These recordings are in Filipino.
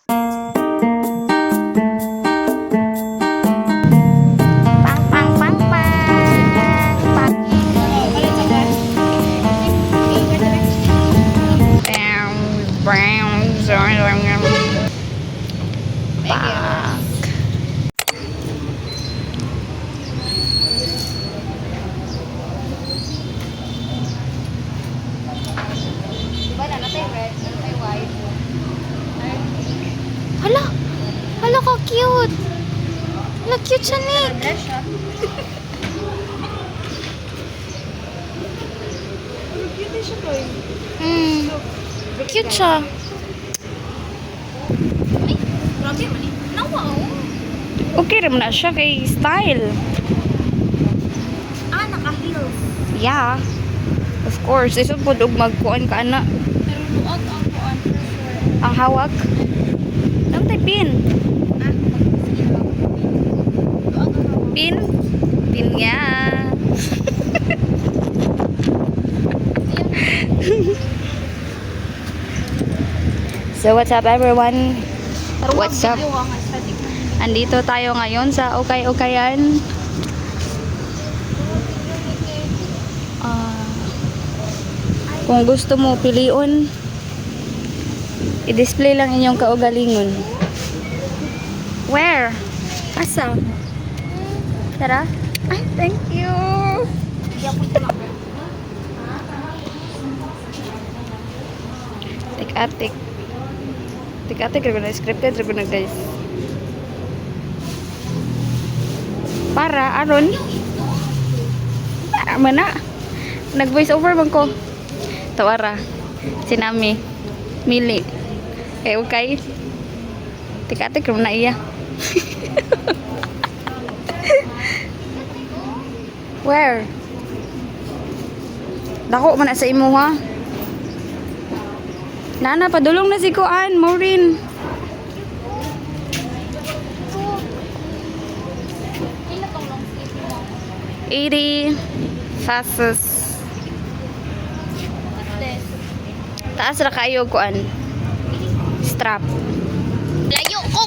Pang pang pang pang. Pang. Brown. Pak. Diba na natay red, natay white. Hala. Hala ka cute. Hala cute siya ni. Dress siya. Cute siya to eh. Cute siya. Ay, grabe man eh. Nawa oh. Okay rin na siya kay style. Ah, naka-heels. Yeah. Of course. Isod po og magkuan ka na. Pero luag ang kuan for sure. Ang hawak. Ang tay pin. Ah, sige lang. Luag ang hawak. Pin. Pin nga. So what's up everyone? What's up? Video ang aesthetic. Andito tayo ngayon sa Okay-Okayan. Kung gusto mo piliun, i-display lang inyong kaugalingon. Where? Asa? Tara. Ay, thank you. Hindi ako tulak. Tik-atik. Tik-atik, rin na scripted, rin na guys. Para, aron. Para mana. Nag-voice over bang ko. Tawara. Sinami. Mili. Eh, okay. Tik-atik, rin na iya. Where? Dako man na sa imo ha. Nana, padulong na si Kuan, Maureen. Kailan tong long sleeve mo? 80 fastest. This. Taas ra kayo Kuan. Strap. Layo ko!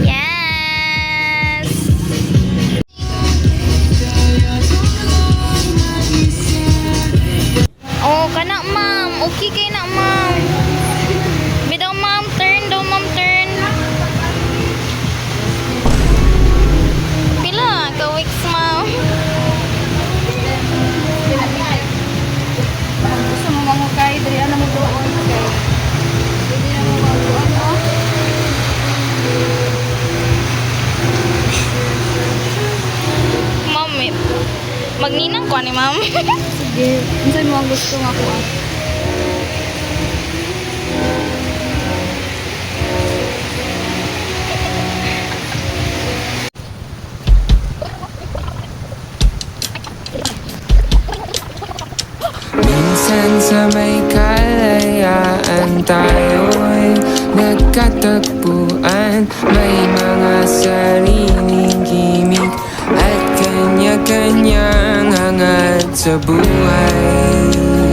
Yes. Oh, kana ma'am. Okay kay na ma'am. Bidaw ma'am, turn daw ma'am, turn. Pila ka weeks ma'am. Gusto mo mangukay, dali ano mo doon. Okay. Hindi na mo magdoon, no? Ma'am, magninang ko ni ma'am. Sige. Minsan mo ang gusto nga ko ah. Minsan sa may kalayaan tayo'y nagkatagpuan. May mga sariling gimmick at kanya-kanyang hangad sa buhay.